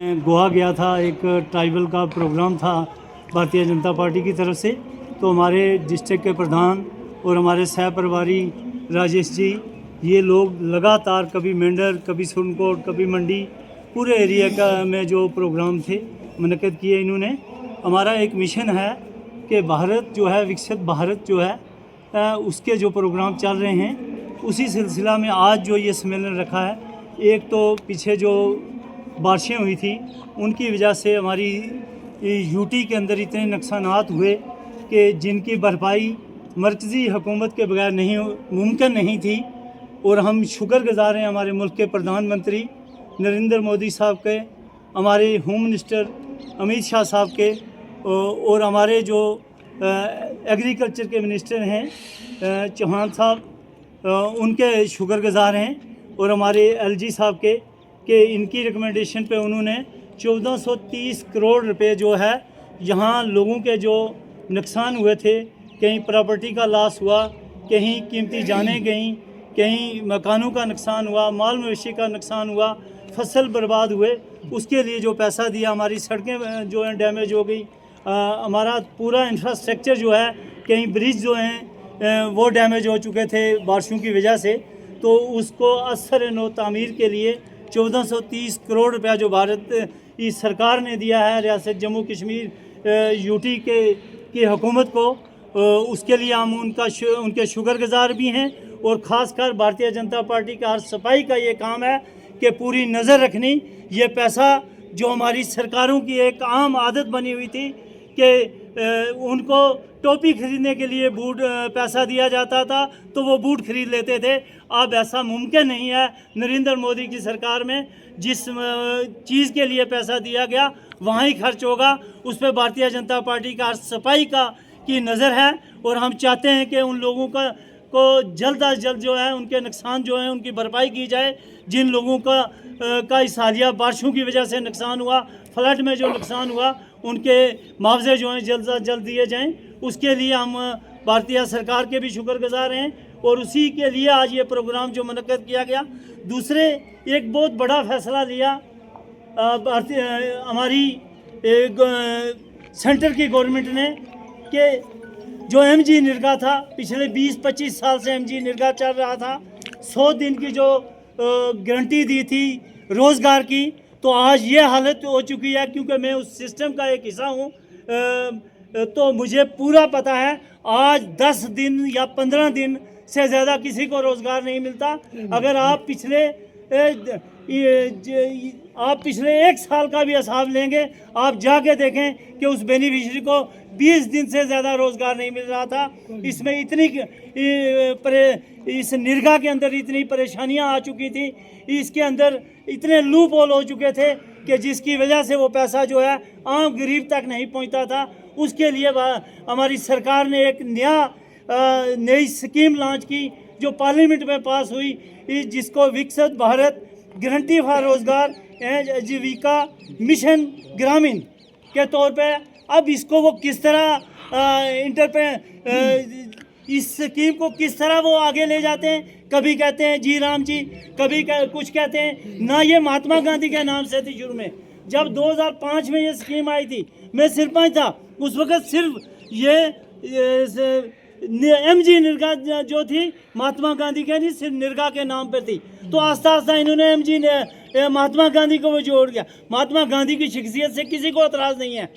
गोवा गया था, एक ट्राइबल का प्रोग्राम था भारतीय जनता पार्टी की तरफ से। तो हमारे डिस्ट्रिक्ट के प्रधान और हमारे सह प्रभारी राजेश जी, ये लोग लगातार कभी मेंढर, कभी सुरनकोट, कभी मंडी, पूरे एरिया का में जो प्रोग्राम थे मुनक़्क़द किए इन्होंने। हमारा एक मिशन है कि भारत जो है, विकसित भारत जो है उसके जो प्रोग्राम चल रहे हैं, उसी सिलसिला में आज जो ये सम्मेलन रखा है। एक तो पीछे जो बारिशें हुई थी उनकी वजह से हमारी यूटी के अंदर इतने नुकसानात हुए कि जिनकी भरपाई मरकज़ी हुकूमत के बगैर मुमकिन नहीं थी। और हम शुक्रगुज़ार हैं हमारे मुल्क के प्रधानमंत्री नरेंद्र मोदी साहब के, हमारे होम मिनिस्टर अमित शाह साहब के, और हमारे जो एग्रीकल्चर के मिनिस्टर हैं चौहान साहब, उनके शुक्रगुज़ार हैं। और हमारे एलजी साहब के कि इनकी रिकमेंडेशन पे उन्होंने 1430 करोड़ रुपए जो है यहाँ लोगों के जो नुकसान हुए थे, कहीं प्रॉपर्टी का लॉस हुआ, कहीं कीमती जानें गईं, कहीं मकानों का नुकसान हुआ, माल मवेशी का नुकसान हुआ, फसल बर्बाद हुए, उसके लिए जो पैसा दिया। हमारी सड़कें जो हैं डैमेज हो गई, हमारा पूरा इंफ्रास्ट्रक्चर जो है, कहीं ब्रिज जो हैं वो डैमेज हो चुके थे बारिशों की वजह से। तो उसको असर नो तामीर के लिए 1430 करोड़ रुपया जो भारत की सरकार ने दिया है रियासत जम्मू कश्मीर यूटी की हुकूमत को, उसके लिए हम उनके शुक्रगुज़ार भी हैं। और ख़ासकर भारतीय जनता पार्टी का हर सफाई का ये काम है कि पूरी नज़र रखनी। ये पैसा जो हमारी सरकारों की एक आम आदत बनी हुई थी कि उनको टोपी खरीदने के लिए बूट पैसा दिया जाता था तो वो बूट खरीद लेते थे। अब ऐसा मुमकिन नहीं है। नरेंद्र मोदी की सरकार में जिस चीज़ के लिए पैसा दिया गया वहाँ ही खर्च होगा। उस पर भारतीय जनता पार्टी का सफाई की नज़र है। और हम चाहते हैं कि उन लोगों को जल्द अज जल्द जो है उनके नुकसान जो हैं उनकी भरपाई की जाए। जिन लोगों का इस हालिया बारिशों की वजह से नुकसान हुआ, फ्लड में जो नुकसान हुआ, उनके मुआवजे जो हैं जल्द अज जल्द दिए जाएँ। उसके लिए हम भारतीय सरकार के भी शुक्रगुज़ार हैं। और उसी के लिए आज ये प्रोग्राम जो मुनक़्क़द किया गया। दूसरे एक बहुत बड़ा फ़ैसला लिया हमारी सेंटर की गवर्नमेंट ने कि जो एमजी निरगा था, पिछले 20-25 साल से एमजी निरगा चल रहा था, 100 दिन की जो गारंटी दी थी रोज़गार की, तो आज ये हालत हो चुकी है। क्योंकि मैं उस सिस्टम का एक हिस्सा हूँ तो मुझे पूरा पता है। आज 10 दिन या 15 दिन से ज़्यादा किसी को रोज़गार नहीं मिलता। अगर आप पिछले 1 साल का भी हिसाब लेंगे, आप जाके देखें कि उस बेनिफिशरी को 20 दिन से ज़्यादा रोज़गार नहीं मिल रहा था। इसमें इस निरगा के अंदर इतनी परेशानियां आ चुकी थी, इसके अंदर इतने लूप होल हो चुके थे कि जिसकी वजह से वो पैसा जो है आम गरीब तक नहीं पहुंचता था। उसके लिए हमारी सरकार ने एक नई स्कीम लॉन्च की जो पार्लियामेंट में पास हुई, जिसको विकसित भारत गारंटी फॉर रोज़गार एंड आजीविका मिशन ग्रामीण के तौर पे। अब इसको वो किस तरह इस स्कीम को किस तरह वो आगे ले जाते हैं। कभी कहते हैं जी राम जी, कभी कुछ कहते हैं ना। ये महात्मा गांधी के नाम से थी शुरू में। जब 2005 में ये स्कीम आई थी, मैं सरपंच था उस वक़्त, सिर्फ ये एमजी निरगा जो थी महात्मा गांधी के नहीं, सिर्फ निरगा के नाम पर थी। तो आस्ता आस्ता इन्होंने एमजी ने महात्मा गांधी को वो जोड़ दिया। महात्मा गांधी की शख्सियत से किसी को एतराज़ नहीं है,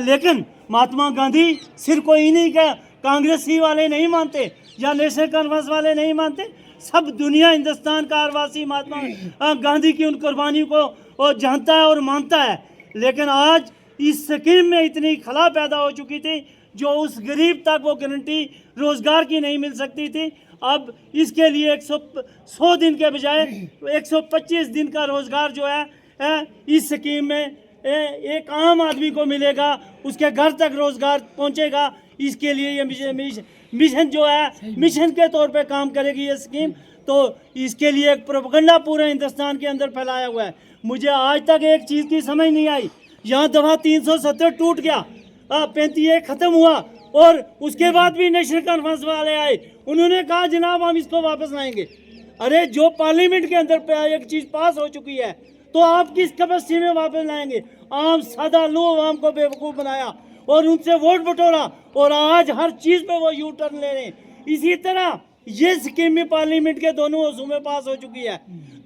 लेकिन महात्मा गांधी सिर्फ कोई नहीं का कांग्रेसी वाले नहीं मानते या नेशनल कॉन्फ्रेंस वाले नहीं मानते। सब दुनिया, हिंदुस्तान का हर वासी महात्मा गांधी की उन कुर्बानियों को जानता है और मानता है। लेकिन आज इस स्कीम में इतनी खला पैदा हो चुकी थी जो उस गरीब तक वो गारंटी रोज़गार की नहीं मिल सकती थी। अब इसके लिए 100 दिन के बजाय 125 दिन का रोज़गार जो है इस स्कीम में एक आम आदमी को मिलेगा, उसके घर तक रोज़गार पहुंचेगा। इसके लिए ये मिशन जो है मिशन के तौर पे काम करेगी ये स्कीम। तो इसके लिए एक प्रोपेगेंडा पूरे हिंदुस्तान के अंदर फैलाया हुआ है। मुझे आज तक एक चीज़ की समझ नहीं आई। यहाँ दफ़ा 370 टूट गया, 35 ख़त्म हुआ, और उसके बाद भी नेशनल कॉन्फ्रेंस वाले आए, उन्होंने कहा जनाब हम इसको वापस लाएंगे। अरे जो पार्लियामेंट के अंदर एक चीज़ पास हो चुकी है तो आप किस कैपेसिटी में वापस लाएंगे? आम सादा लो आवाम को बेवकूफ़ बनाया और उनसे वोट बटोरा, और आज हर चीज़ पे वो यू टर्न ले रहे हैं। इसी तरह ये स्कीम भी पार्लियामेंट के दोनों हाउसों में पास हो चुकी है,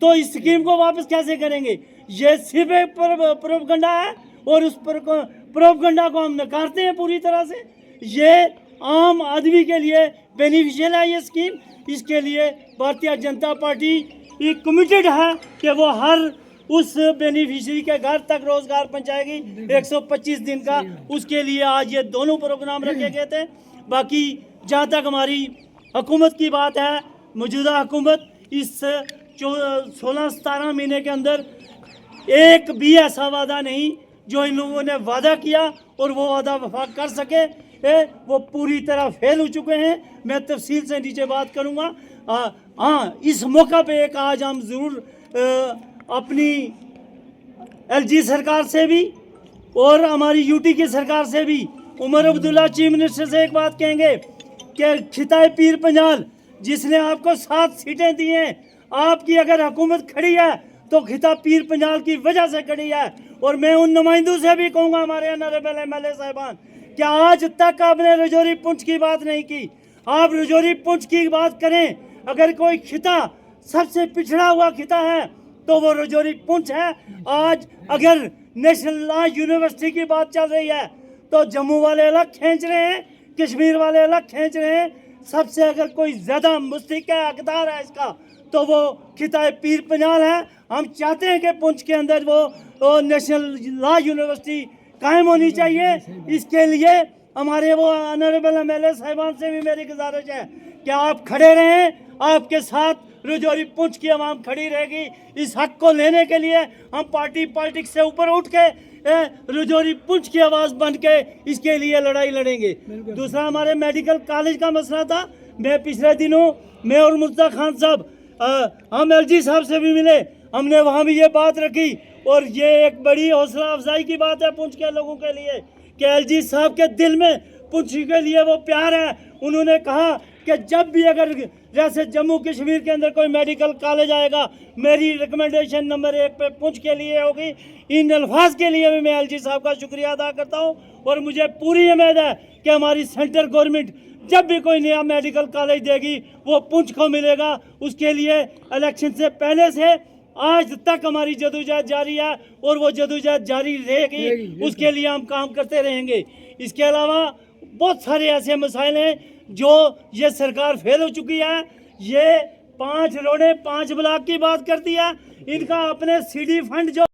तो इस स्कीम को वापस कैसे करेंगे? ये सिर्फ एक प्रोपगंडा है, और उस प्रोपगंडा को हम नकारते हैं पूरी तरह से। ये आम आदमी के लिए बेनिफिशियल है ये स्कीम। इसके लिए भारतीय जनता पार्टी कमिटेड है कि वो हर उस बेनिफिशियरी के घर तक रोजगार पहुंचाएगी 125 दिन का। उसके लिए आज ये दोनों प्रोग्राम रखे गए थे। बाकी जहाँ तक हमारी हुकूमत की बात है, मौजूदा हुकूमत इस 16-17 महीने के अंदर एक भी ऐसा वादा नहीं जो इन लोगों ने वादा किया और वो वादा वफा कर सके, वो पूरी तरह फेल हो चुके हैं। मैं तफसील से नीचे बात करूँगा। हाँ, इस मौका पे एक आज हम ज़रूर अपनी एलजी सरकार से भी और हमारी यूटी की सरकार से भी, उमर अब्दुल्ला चीफ मिनिस्टर से एक बात कहेंगे कि खिताए पीर पंजाल जिसने आपको 7 सीटें दी हैं, आपकी अगर हुकूमत खड़ी है तो खिताब पीर पंजाल की वजह से खड़ी है। और मैं उन नुमाइंदों से भी कहूँगा, हमारे ऑनरेबल एमएलए साहिबान, कि आज तक आपने रजौरी पुंछ की बात नहीं की। आप रजौरी पुंछ की बात करें। अगर कोई खिता सबसे पिछड़ा हुआ खिता है तो वो रजौरी पुंछ है। आज अगर नेशनल लॉ यूनिवर्सिटी की बात चल रही है तो जम्मू वाले अलग खींच रहे हैं, कश्मीर वाले अलग खींच रहे हैं। सबसे अगर कोई ज़्यादा मुस्तहिक हकदार है इसका तो वो खिताए पीर पंजाल है। हम चाहते हैं कि पुंछ के अंदर वो नेशनल लॉ यूनिवर्सिटी कायम होनी चाहिए। इसके लिए हमारे वो ऑनरेबल एमएलए साहिबान से भी मेरी गुजारिश है कि आप खड़े रहें, आपके साथ रजौरी पुंछ की आवाम खड़ी रहेगी। इस हक को लेने के लिए हम पार्टी पॉलिटिक्स से ऊपर उठ के रजौरी पुंछ की आवाज़ बन के इसके लिए लड़ाई लड़ेंगे। दूसरा, हमारे मेडिकल कॉलेज का मसला था। मैं पिछले दिनों मैं और मुर्तज़ा खान साहब हम एलजी साहब से भी मिले, हमने वहाँ भी ये बात रखी, और ये एक बड़ी हौसला अफजाई की बात है पुंछ के लोगों के लिए कि एलजी साहब के दिल में पुंछ के लिए वो प्यार है। उन्होंने कहा कि जब भी अगर जैसे जम्मू कश्मीर के अंदर कोई मेडिकल कॉलेज आएगा, मेरी रिकमेंडेशन नंबर 1 पे पुंछ के लिए होगी। इन अल्फाज के लिए भी मैं एलजी साहब का शुक्रिया अदा करता हूँ, और मुझे पूरी उम्मीद है कि हमारी सेंट्रल गवर्नमेंट जब भी कोई नया मेडिकल कॉलेज देगी वो पुंछ को मिलेगा। उसके लिए इलेक्शन से पहले से आज तक हमारी जदोजहद जारी है और वो जदोजहद जारी रहेगी। उसके लिए हम काम करते रहेंगे। इसके अलावा बहुत सारे ऐसे मसाइल हैं जो ये सरकार फेल हो चुकी है। ये 5 रोडें 5 ब्लॉक की बात करती है। इनका अपने सीडी फंड जो